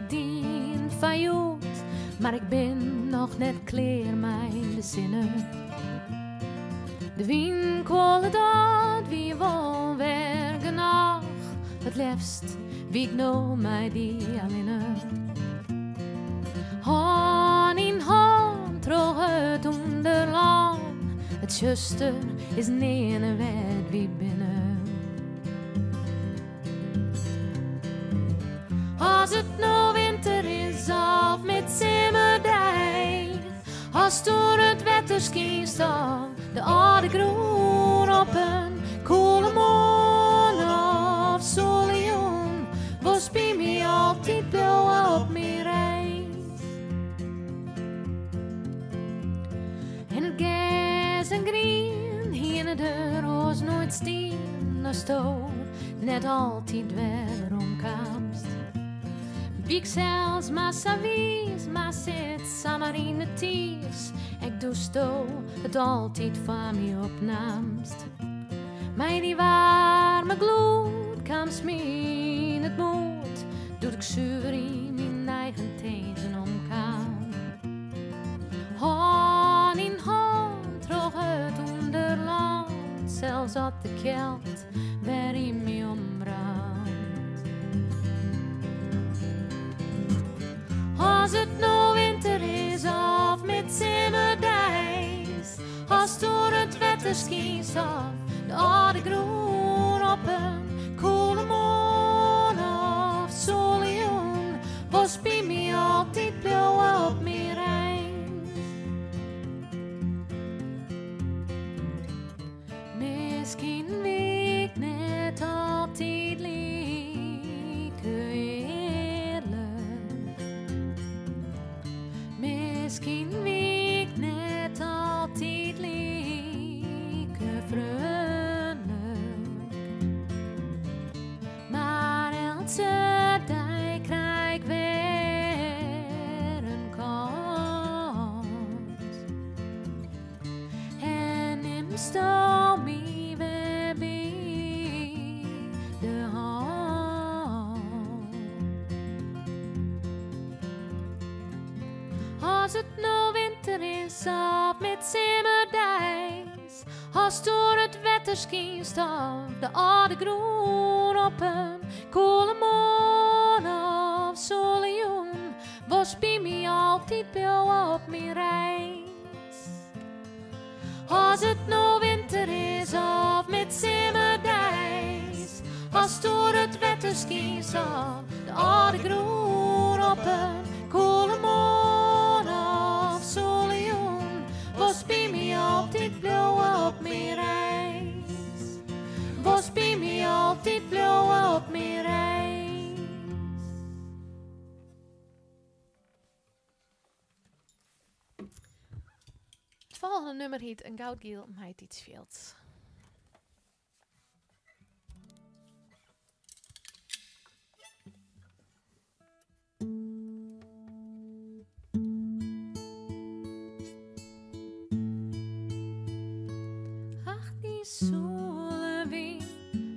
ik dien van jou, maar ik ben nog net klaar mijn de zinnen. De winkel dat wie wel werken nog, het liefst wie ik nou mij die alleen. Hand in hand terug het onderland, het zuster is niet een wet wie binnen. Als het nou winter is of met zomerdag, als door het wetter skiest dan de oude groen op een koele morgen of zoleon, was bij mij altijd blauw op mijn reis. En het gas en green, hier in de roos nooit steen, als stoel net altijd weer omkamst. Wie ik zelfs massa wies, maar zit samen in de tiers. Ik doe sto het altijd van mij opnaamst. Mij die warme gloed kan smien het moed, doet ik zuur in mijn eigen tegen omkaan. Hand in hand terug het onderland, zelfs op de kelt waar in mij ombrandt. Als het nou winter is of met zomerdags, als door het wetter schiet of de oude groen op een koele morgen of zoleon, was bij mij altijd blauw op mijn reis. Misschien wie ik net altijd lieke eerlijk, misschien wie ik net altijd lieke vrolijk, maar elke dag krijg ik weer een kans. En in stom me weer bij de hand. Als het nou winter is of met zomerdags, als door het wetter schiet of de oude groen op een koele morgen of zoleon, was bij mij altijd blauw op mijn reis. Als het nou winter is of met zomerdags, als door het wetter schiet of de oude groen op een koele morgen of zoleon, was bij mij altijd blauw op mijn reis. Was bij mij altijd blauw op mijn reis. Het volgende nummer heet Een goudgeel meid iets veelt. Ach, die zolenwind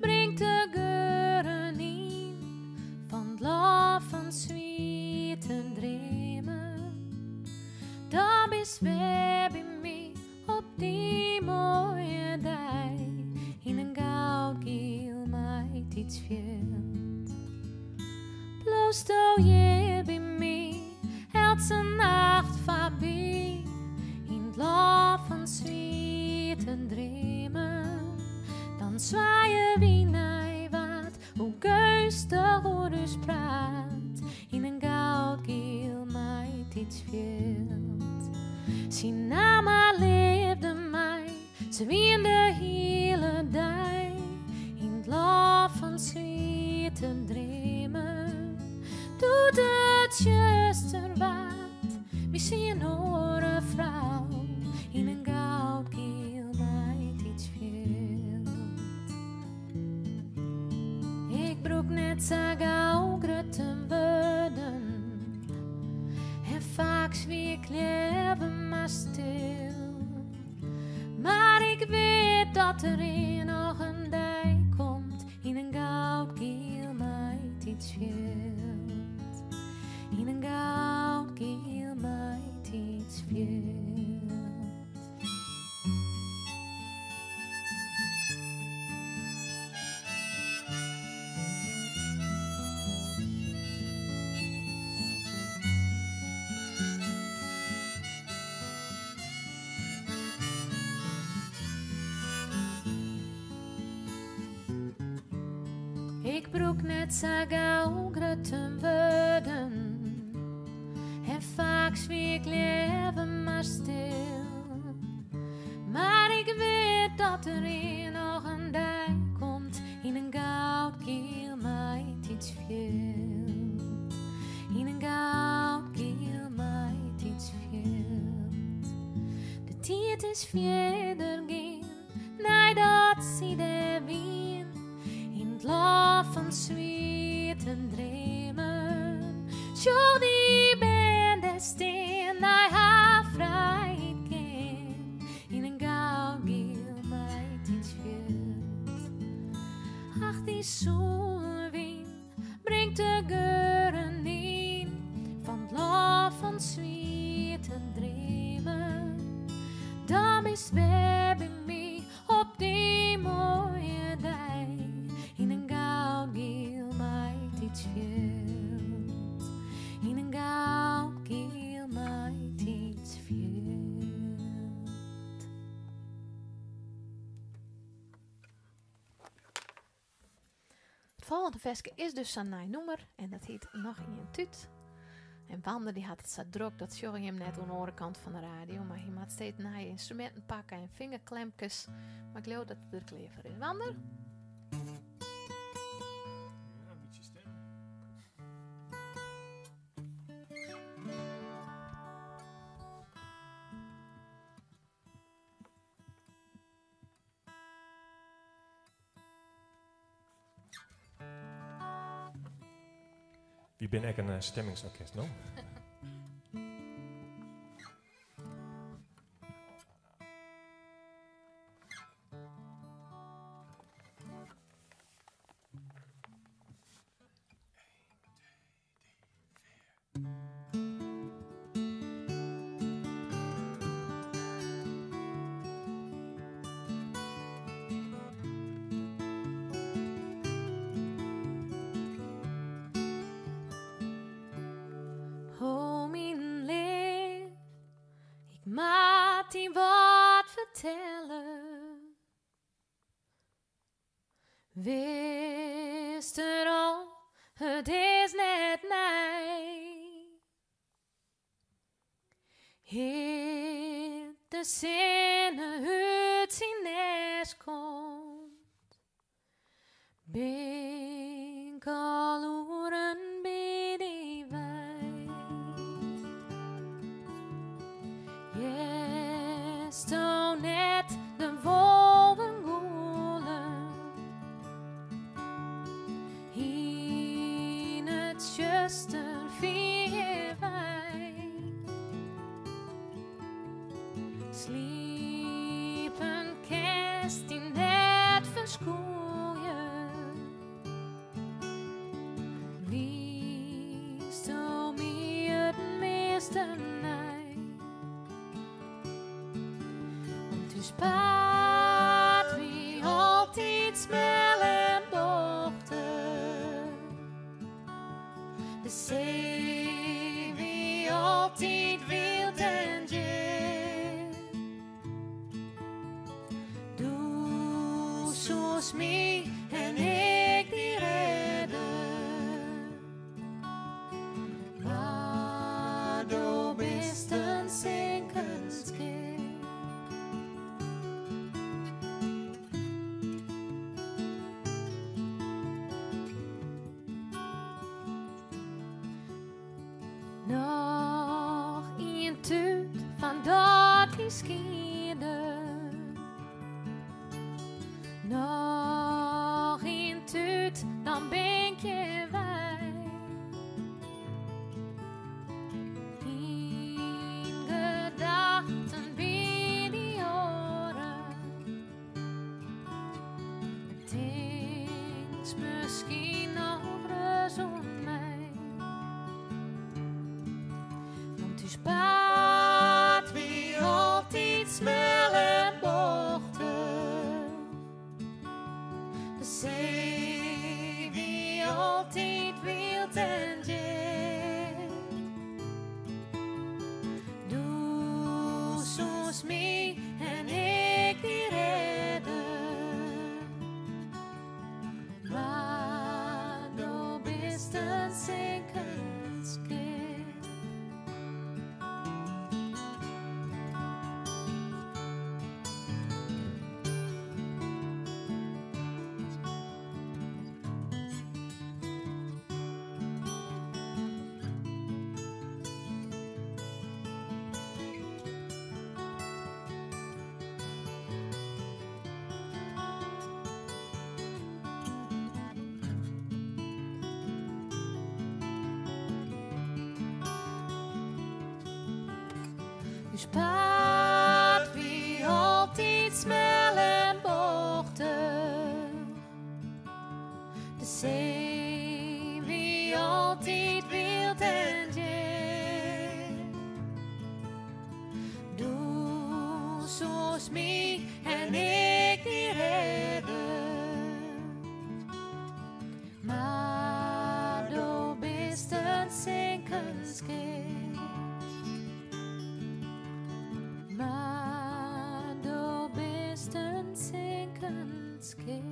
brengt de geuren in van het lof van zwieten dromen. Dat is weer bij mij op die mooie dag in een goudgeel meid iets veelt. Bloos je bij mij, elke nacht voorbij in het lof van zwieten dromen. Dan zwaaien wie naar wat, hoe gunstig ouders praat in een goudgeel meid iets veelt. Zijn naam leefde mij, ze wien de hele dag in het lof van zwieten dromen. Doet het juster wat, wie zie een oren vrouw in een goudgeel meid iets veelt. Ik broek net zo gauw grote woorden en vaak wie ik leven maar stil. Maar ik weet dat er in nog een dag komt in een goudgeel meid iets veelt. Ik broek net zo gauw grote woorden. En vaak zwier ik leven maar stil. Maar ik weet dat er hier nog een dag komt. In een goudkiel mij iets veel. In een goudkiel mij iets veel. De tijd is verder gaan. Nee, dat zie de wien. In het lof van zwieten dromen. Zo die ben de steen. Nee, haar vrijheid ken. In een goudkiel mij iets veel. Ach, die zonnewind brengt de geuren in van het lof van zwieten dromen. Dan is weer bij mij op die mooie dag in een goudkiel mij iets veel. In een goudkiel mij iets veel. Het volgende versje is dus een nieuw nummer en dat heet Nog in je tuut. En Wander die had het zo druk, dat zag je hem net aan de andere kant van de radio. Maar hij moet steeds naar je instrumenten pakken en vingerklempjes. Maar ik geloof dat het er klever is. Wander? Ja, met je stem. Wie ben ik een stemmingsorkest, no? Oh, mijn leer, ik maak die wat vertellen. Wist er al, het is net mij. Heer, de zinnen uit zijn nest komt. Ben ik al oren bij die wei. Yes, toen net de wolven goelen. In het zuster vier wij. Sliepen kerst in het verschoeien. Liefst om je het meeste mij. Want u spaart wie altijd smel en dochter. De zee wie altijd wild en jet. Doe zoals mij en ik die redden. Maar du bist een zinkend schip. Nog een tuut van dat geschieden. Nog een tuut, dan ben je wij. In gedachten bij die oren. Denkt misschien nog eens om mij. Want u spaart wie altijd smel en bochten. De zee wie altijd wild en jet. Doe zoals mij en ik die redden. Maar Ons paard wie altijd snel en bochtig. De zee wie altijd wild en jet. Doe zoals mij en ik die redden. Maar du bist een zinkend schip. Maar du bist een zinkend schip.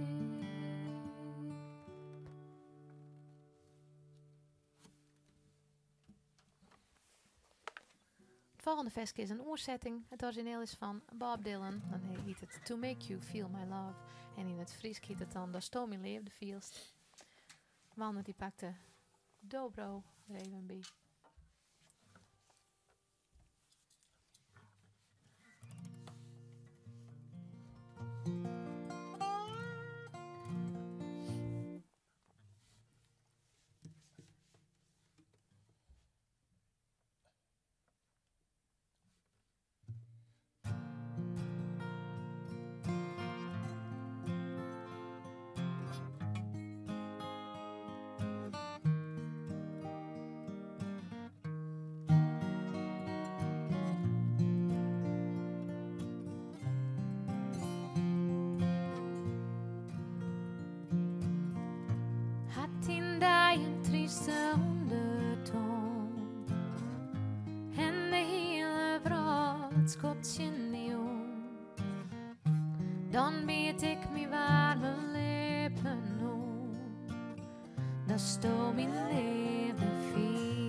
Het volgende versje is een oorzetting. Het origineel is van Bob Dylan. Dan heet het To Make You Feel My Love. En in het Fries heet het dan Das Tommy leefde vielst. Wanneer die pakte dobro er even bij. Een trieste ondertoon en de hele wereld skopt je niet om. Dan bied ik me warme lippen om, dat sto mijn leven feest.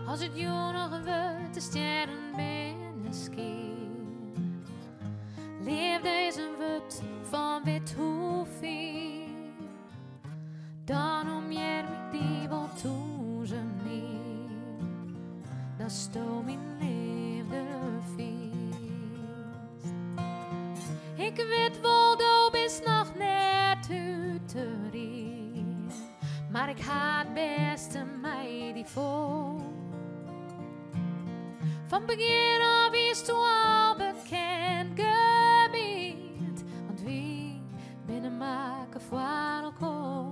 Als het jou nog wordt, de sterren binnen schiet, leef deze wut van wit hoeveel. Dan om je met die wel toe ze niet. Dat sto mijn liefde feest. Ik weet wel, du bist nog net uit te rien. Maar ik haat beste mij die vol. Van begin af is tu al bekend gebied. Want wie binnen maken voor elkaar.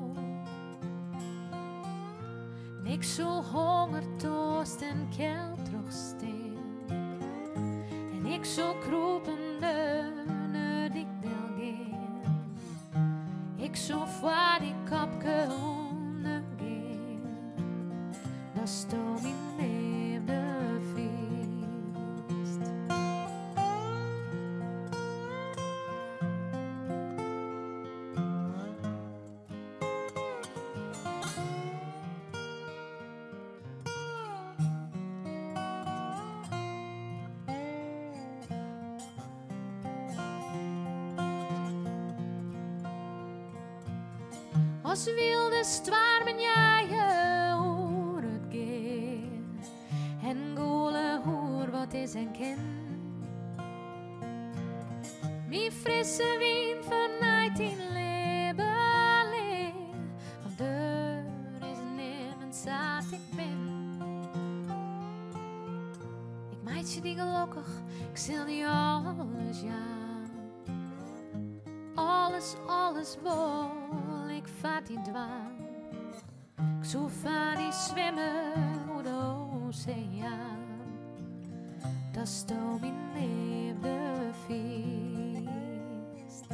Ik zo honger, dorst en kel terugsteen. En ik zo kroepende naar die del gaan. Ik zo voor die kapke ondergaan. Dat sto mijn liefde feest. Als wilde stwarmen jij hoor het gaan. En goele hoor wat is een kind. Mijn frisse wien vanuit in leven alleen. Want er is niemand zat ik ben. Ik meidje die gelukkig, ik zal die alles ja. Alles wil ik vat die dwaan. Ik zo van die zwemmen door de oceaan. Dat sto mijn liefde feest.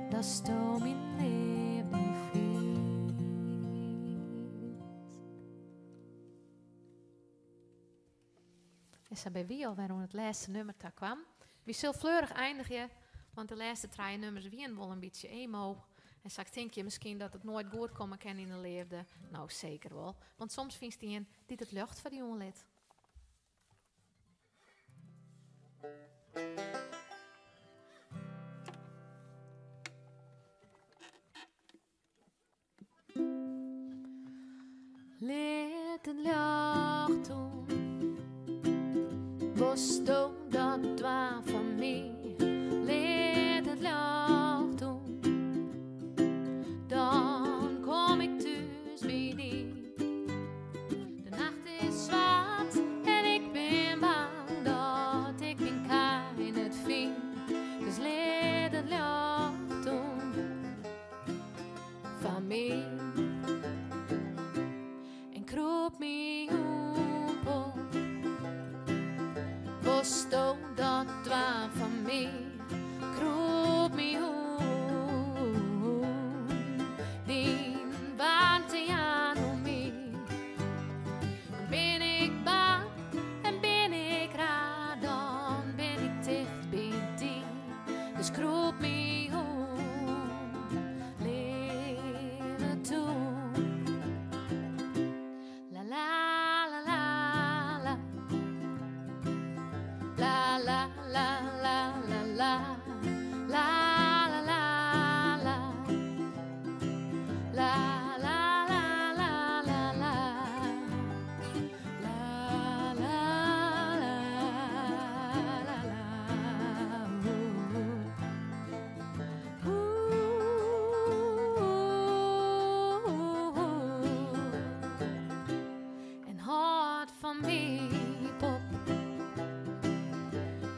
Dat sto mijn liefde feest. Is dat bij wie al waarom het laatste nummer daar kwam? Wie zal fleurig eindigen, want de laatste 3 nummers wien wel een beetje emo. En straks denk je misschien dat het nooit goed komen kan in de leefde. Nou, zeker wel. Want soms vindt hij een dit het lucht voor die jongen lid. Let het lucht om. Was dat dwaar van mij? Let het lucht om. Dan kom ik thuis bij die. De nacht is zwart en dat dwaal van mij kroop me hoe. Die warmte aan om mij. Dan ben ik bang en ben ik raar, dan ben ik dicht bij die. Dus kroop me hoe, leven toe. La la la la la. La la la la la la. La la la la. La la la la la la. La la la la la. En hart van mij, pop.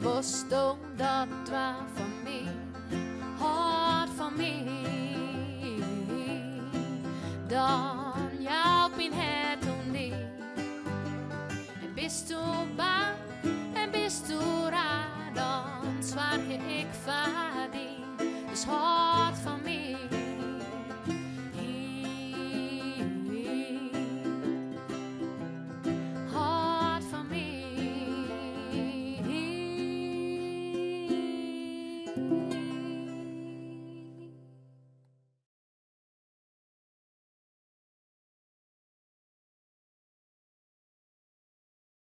Was toch dat dwaal van mij, hart van mij. Dan jouw mijn het om die. En bist u bang en bist u raar, dan zwaar ik verdien. Dus hart